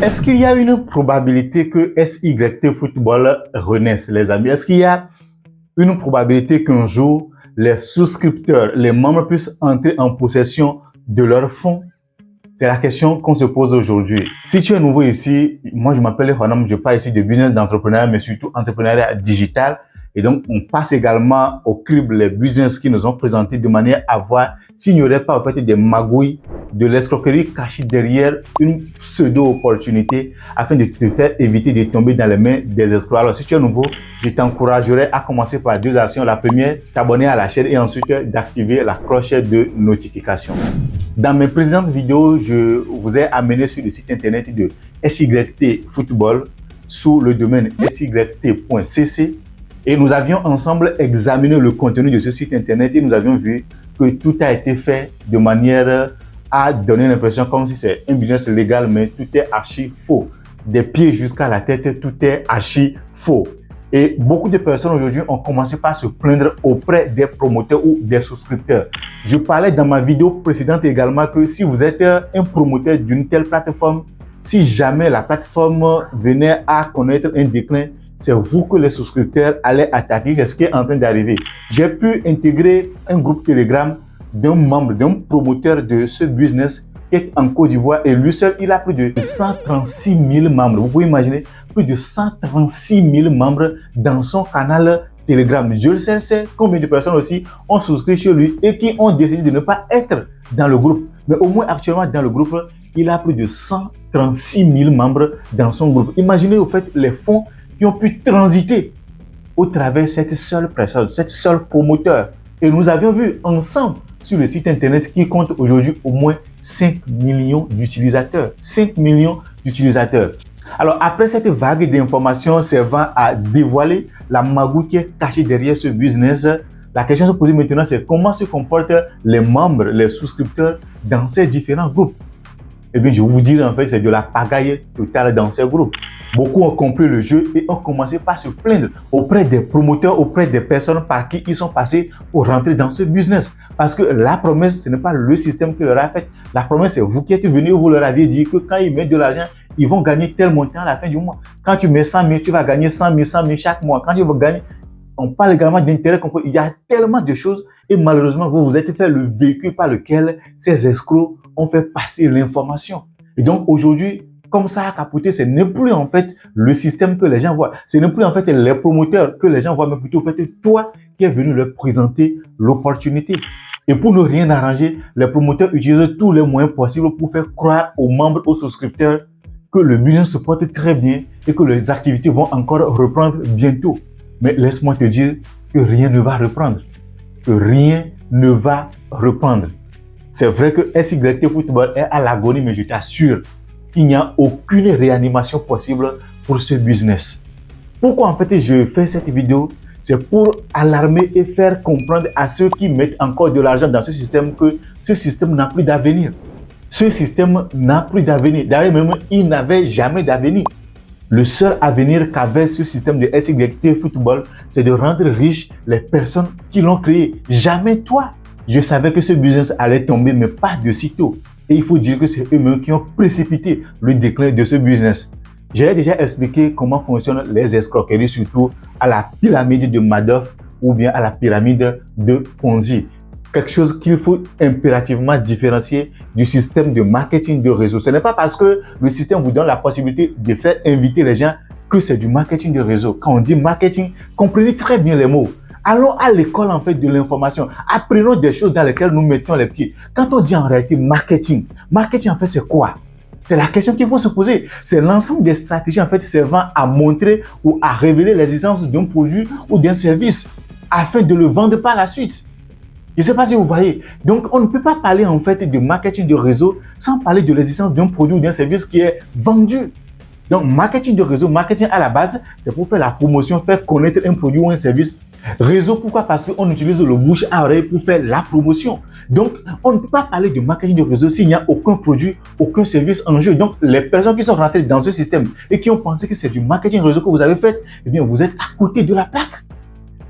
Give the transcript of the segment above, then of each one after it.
Est-ce qu'il y a une probabilité que SYT Football renaisse, les amis? Est-ce qu'il y a une probabilité qu'un jour, les souscripteurs, les membres puissent entrer en possession de leurs fonds? C'est la question qu'on se pose aujourd'hui. Si tu es nouveau ici, moi je m'appelle Honam, je parle ici de business d'entrepreneuriat, mais surtout entrepreneuriat digital. Et donc, on passe également au crible les business qui nous ont présentés de manière à voir s'il n'y aurait pas en fait des magouilles, de l'escroquerie cachée derrière une pseudo-opportunité afin de te faire éviter de tomber dans les mains des escrocs. Alors, si tu es nouveau, je t'encouragerais à commencer par deux actions. La première, t'abonner à la chaîne et ensuite d'activer la cloche de notification. Dans mes précédentes vidéos, je vous ai amené sur le site internet de SYT Football sous le domaine syt.cc. Et nous avions ensemble examiné le contenu de ce site internet et nous avions vu que tout a été fait de manière à donner l'impression comme si c'est un business légal, mais tout est archi faux. Des pieds jusqu'à la tête, tout est archi faux. Et beaucoup de personnes aujourd'hui ont commencé par se plaindre auprès des promoteurs ou des souscripteurs. Je parlais dans ma vidéo précédente également que si vous êtes un promoteur d'une telle plateforme, si jamais la plateforme venait à connaître un déclin, c'est vous que les souscripteurs allaient attaquer. C'est ce qui est en train d'arriver. J'ai pu intégrer un groupe Telegram d'un membre, d'un promoteur de ce business qui est en Côte d'Ivoire et lui seul, il a plus de 136 000 membres. Vous pouvez imaginer, plus de 136 000 membres dans son canal Telegram. Je le sais combien de personnes aussi ont souscrit chez lui et qui ont décidé de ne pas être dans le groupe. Mais au moins actuellement dans le groupe, il a plus de 136 000 membres dans son groupe. Imaginez au fait les fonds qui ont pu transiter au travers de cette seule personne, cette seule promoteur. Et nous avions vu ensemble sur le site internet qui compte aujourd'hui au moins 5 millions d'utilisateurs. 5 millions d'utilisateurs. Alors après cette vague d'informations servant à dévoiler la magouille qui est cachée derrière ce business, la question à se poser maintenant c'est comment se comportent les membres, les souscripteurs dans ces différents groupes. Eh bien, je vais vous dire, en fait, c'est de la pagaille totale dans ces groupes. Beaucoup ont compris le jeu et ont commencé par se plaindre auprès des promoteurs, auprès des personnes par qui ils sont passés pour rentrer dans ce business. Parce que la promesse, ce n'est pas le système qui leur a fait. La promesse, c'est vous qui êtes venus, vous leur aviez dit que quand ils mettent de l'argent, ils vont gagner tel montant à la fin du mois. Quand tu mets 100 000, tu vas gagner 100 000 chaque mois. Quand tu vas gagner, on parle également d'intérêt. Il y a tellement de choses et malheureusement, vous vous êtes fait le véhicule par lequel ces escrocs ont fait passer l'information. Et donc aujourd'hui, comme ça a capoté, ce n'est plus en fait le système que les gens voient. Ce n'est plus en fait les promoteurs que les gens voient, mais plutôt en fait toi qui es venu leur présenter l'opportunité. Et pour ne rien arranger, les promoteurs utilisent tous les moyens possibles pour faire croire aux membres, aux souscripteurs que le business se porte très bien et que les activités vont encore reprendre bientôt. Mais laisse-moi te dire que rien ne va reprendre. Que rien ne va reprendre. C'est vrai que SYT Football est à l'agonie, mais je t'assure, il n'y a aucune réanimation possible pour ce business. Pourquoi en fait je fais cette vidéo? C'est pour alarmer et faire comprendre à ceux qui mettent encore de l'argent dans ce système que ce système n'a plus d'avenir. Ce système n'a plus d'avenir. D'ailleurs même, il n'avait jamais d'avenir. Le seul avenir qu'avait ce système de SYT Football, c'est de rendre riches les personnes qui l'ont créé. Jamais toi. Je savais que ce business allait tomber, mais pas de sitôt. Et il faut dire que c'est eux-mêmes qui ont précipité le déclin de ce business. J'ai déjà expliqué comment fonctionnent les escroqueries, surtout à la pyramide de Madoff ou bien à la pyramide de Ponzi. Quelque chose qu'il faut impérativement différencier du système de marketing de réseau. Ce n'est pas parce que le système vous donne la possibilité de faire inviter les gens que c'est du marketing de réseau. Quand on dit marketing, comprenez très bien les mots. Allons à l'école en fait de l'information. Apprenons des choses dans lesquelles nous mettons les pieds. Quand on dit en réalité marketing en fait c'est quoi? C'est la question qu'il faut se poser. C'est l'ensemble des stratégies en fait servant à montrer ou à révéler l'existence d'un produit ou d'un service afin de le vendre par la suite. Je ne sais pas si vous voyez. Donc, on ne peut pas parler en fait de marketing de réseau sans parler de l'existence d'un produit ou d'un service qui est vendu. Donc, marketing de réseau, marketing à la base, c'est pour faire la promotion, faire connaître un produit ou un service. Réseau, pourquoi? Parce qu'on utilise le bouche à oreille pour faire la promotion. Donc, on ne peut pas parler de marketing de réseau s'il n'y a aucun produit, aucun service en jeu. Donc, les personnes qui sont rentrées dans ce système et qui ont pensé que c'est du marketing réseau que vous avez fait, eh bien, vous êtes à côté de la plaque.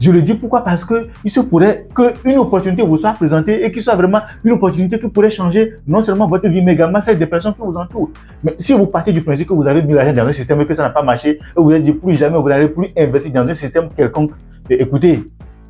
Je le dis pourquoi? Parce que il se pourrait qu'une opportunité vous soit présentée et qu'il soit vraiment une opportunité qui pourrait changer non seulement votre vie, mais également celle des personnes qui vous entourent. Mais si vous partez du principe que vous avez mis l'argent dans un système et que ça n'a pas marché, et vous avez dit plus jamais vous n'allez plus investir dans un système quelconque, écoutez,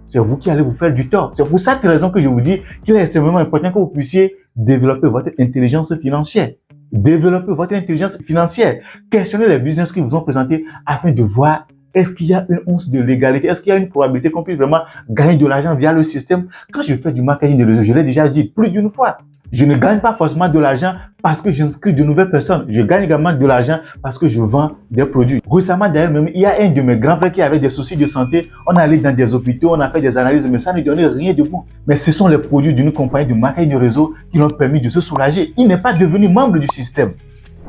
c'est vous qui allez vous faire du tort. C'est pour cette raison que je vous dis qu'il est extrêmement important que vous puissiez développer votre intelligence financière. Développez votre intelligence financière. Questionnez les business qui vous ont présentés afin de voir est-ce qu'il y a une once de légalité, est-ce qu'il y a une probabilité qu'on puisse vraiment gagner de l'argent via le système. Quand je fais du marketing de réseau, je l'ai déjà dit plus d'une fois. Je ne gagne pas forcément de l'argent parce que j'inscris de nouvelles personnes. Je gagne également de l'argent parce que je vends des produits. Récemment, d'ailleurs, même, il y a un de mes grands frères qui avait des soucis de santé. On allait dans des hôpitaux, on a fait des analyses, mais ça ne donnait rien de bon. Mais ce sont les produits d'une compagnie de marketing de réseau qui l'ont permis de se soulager. Il n'est pas devenu membre du système.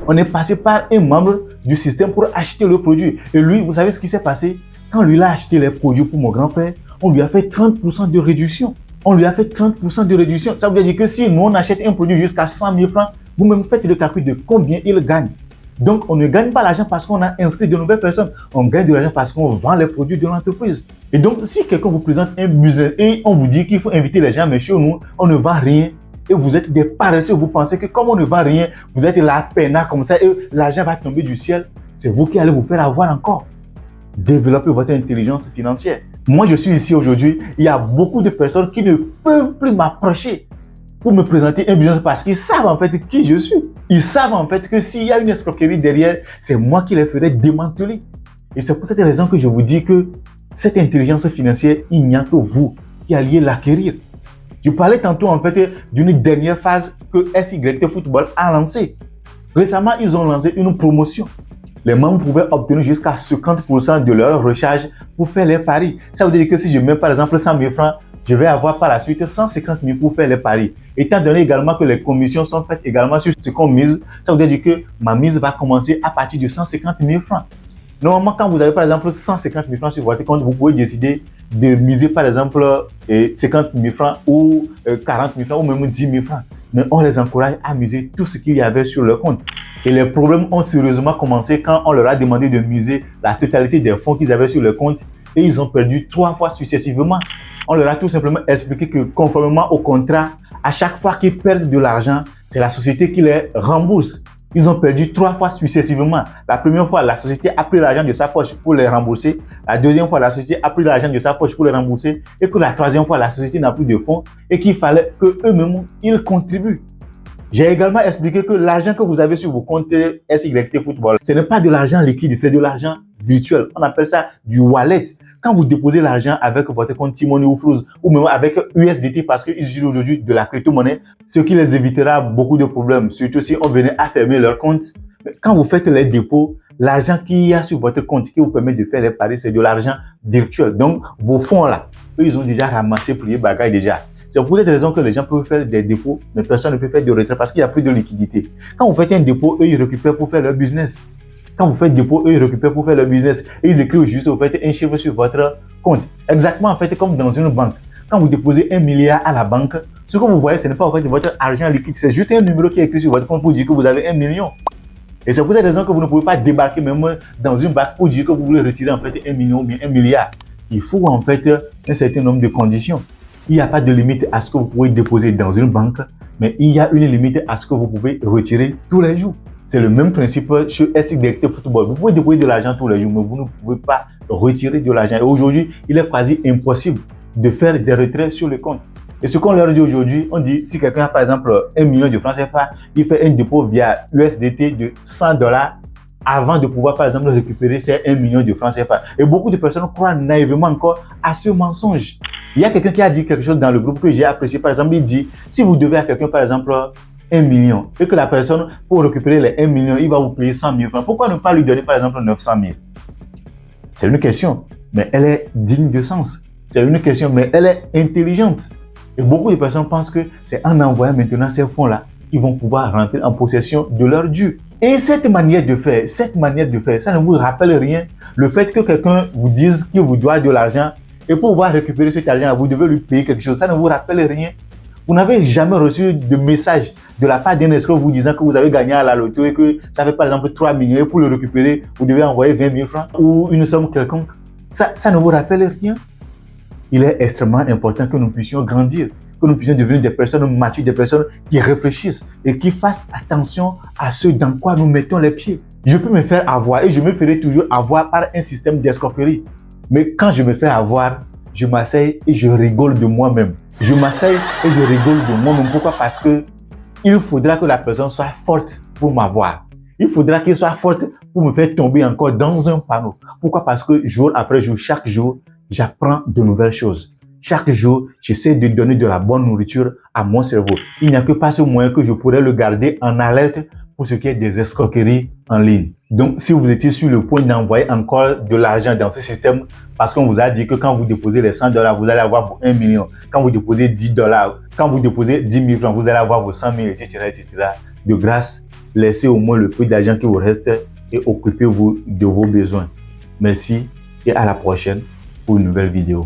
On est passé par un membre du système pour acheter le produit. Et lui, vous savez ce qui s'est passé? Quand lui a acheté les produits pour mon grand frère, on lui a fait 30% de réduction. On lui a fait 30% de réduction. Ça veut dire que si nous, on achète un produit jusqu'à 100 000 francs, vous-même faites le calcul de combien il gagne. Donc, on ne gagne pas l'argent parce qu'on a inscrit de nouvelles personnes. On gagne de l'argent parce qu'on vend les produits de l'entreprise. Et donc, si quelqu'un vous présente un business et on vous dit qu'il faut inviter les gens, mais chez nous, on ne vend rien, et vous êtes des paresseux, vous pensez que comme on ne vend rien, vous êtes la peine comme ça et l'argent va tomber du ciel, c'est vous qui allez vous faire avoir encore. Développez votre intelligence financière. Moi, je suis ici aujourd'hui, il y a beaucoup de personnes qui ne peuvent plus m'approcher pour me présenter un business parce qu'ils savent en fait qui je suis. Ils savent en fait que s'il y a une escroquerie derrière, c'est moi qui les ferai démanteler. Et c'est pour cette raison que je vous dis que cette intelligence financière, il n'y a que vous qui alliez l'acquérir. Je parlais tantôt en fait d'une dernière phase que SYT Football a lancée. Récemment, ils ont lancé une promotion. Les membres pouvaient obtenir jusqu'à 50% de leur recharge pour faire les paris. Ça veut dire que si je mets par exemple 100 000 francs, je vais avoir par la suite 150 000 pour faire les paris. Étant donné également que les commissions sont faites également sur ce qu'on mise, ça veut dire que ma mise va commencer à partir de 150 000 francs. Normalement, quand vous avez par exemple 150 000 francs sur votre compte, vous pouvez décider de miser par exemple 50 000 francs ou 40 000 francs ou même 10 000 francs. Mais on les encourage à miser tout ce qu'il y avait sur leur compte. Et les problèmes ont sérieusement commencé quand on leur a demandé de miser la totalité des fonds qu'ils avaient sur leur compte et ils ont perdu 3 fois successivement. On leur a tout simplement expliqué que conformément au contrat, à chaque fois qu'ils perdent de l'argent, c'est la société qui les rembourse. Ils ont perdu 3 fois successivement. La première fois, la société a pris l'argent de sa poche pour les rembourser. La deuxième fois, la société a pris l'argent de sa poche pour les rembourser. Et que la troisième fois, la société n'a plus de fonds et qu'il fallait qu'eux-mêmes, ils contribuent. J'ai également expliqué que l'argent que vous avez sur vos comptes SYT Football, ce n'est pas de l'argent liquide, c'est de l'argent virtuel. On appelle ça du wallet. Quand vous déposez l'argent avec votre compte T-Money ou Flows ou même avec USDT parce qu'ils utilisent aujourd'hui de la crypto-monnaie, ce qui les évitera beaucoup de problèmes, surtout si on venait à fermer leur compte. Quand vous faites les dépôts, l'argent qu'il y a sur votre compte qui vous permet de faire les paris, c'est de l'argent virtuel. Donc, vos fonds là, eux, ils ont déjà ramassé pour les bagages déjà. C'est pour cette raison que les gens peuvent faire des dépôts, mais personne ne peut faire de retrait parce qu'il n'y a plus de liquidité. Quand vous faites un dépôt, eux, ils récupèrent pour faire leur business. Quand vous faites dépôt, eux, ils récupèrent pour faire leur business. Et ils écrivent juste, vous faites un chiffre sur votre compte. Exactement, en fait, comme dans une banque. Quand vous déposez 1 milliard à la banque, ce que vous voyez, ce n'est pas en fait votre argent liquide. C'est juste un numéro qui est écrit sur votre compte pour dire que vous avez 1 million. Et c'est pour cette raison que vous ne pouvez pas débarquer même dans une banque pour dire que vous voulez retirer en fait 1 million ou bien 1 milliard. Il faut en fait un certain nombre de conditions. Il n'y a pas de limite à ce que vous pouvez déposer dans une banque, mais il y a une limite à ce que vous pouvez retirer tous les jours. C'est le même principe chez SYT Football. Vous pouvez déposer de l'argent tous les jours, mais vous ne pouvez pas retirer de l'argent. Et aujourd'hui, il est quasi impossible de faire des retraits sur le compte. Et ce qu'on leur dit aujourd'hui, on dit si quelqu'un a par exemple 1 million de francs CFA, il fait un dépôt via USDT de $100 avant de pouvoir par exemple récupérer ces 1 million de francs CFA. Et beaucoup de personnes croient naïvement encore à ce mensonge. Il y a quelqu'un qui a dit quelque chose dans le groupe que j'ai apprécié. Par exemple, il dit, si vous devez à quelqu'un par exemple 1 million et que la personne, pour récupérer les 1 million, il va vous payer 100 000 francs, pourquoi ne pas lui donner par exemple 900 000? C'est une question, mais elle est digne de sens. C'est une question, mais elle est intelligente. Et beaucoup de personnes pensent que c'est en envoyant maintenant ces fonds-là qu'ils vont pouvoir rentrer en possession de leur dû. Et cette manière de faire, ça ne vous rappelle rien. Le fait que quelqu'un vous dise qu'il vous doit de l'argent et pour pouvoir récupérer cet argent, vous devez lui payer quelque chose, ça ne vous rappelle rien. Vous n'avez jamais reçu de message de la part d'un escroc vous disant que vous avez gagné à la loto et que ça fait par exemple 3 millions et pour le récupérer, vous devez envoyer 20 000 francs ou une somme quelconque. Ça ne vous rappelle rien. il est extrêmement important que nous puissions grandir, que nous puissions devenir des personnes matures, des personnes qui réfléchissent et qui fassent attention à ce dans quoi nous mettons les pieds. Je peux me faire avoir et je me ferai toujours avoir par un système d'escroquerie. Mais quand je me fais avoir, je m'asseye et je rigole de moi-même. Je m'asseye et je rigole de moi-même. Pourquoi? Parce que il faudra que la personne soit forte pour m'avoir. Il faudra qu'elle soit forte pour me faire tomber encore dans un panneau. Pourquoi? Parce que jour après jour, chaque jour, j'apprends de nouvelles choses. Chaque jour, j'essaie de donner de la bonne nourriture à mon cerveau. Il n'y a que par ce moyen que je pourrais le garder en alerte pour ce qui est des escroqueries en ligne. Donc, si vous étiez sur le point d'envoyer encore de l'argent dans ce système, parce qu'on vous a dit que quand vous déposez les $100, vous allez avoir vos 1 million. Quand vous déposez $10, quand vous déposez 10 000 francs, vous allez avoir vos 100 000, etc., etc. De grâce, laissez au moins le peu d'argent qui vous reste et occupez-vous de vos besoins. Merci et à la prochaine pour une nouvelle vidéo.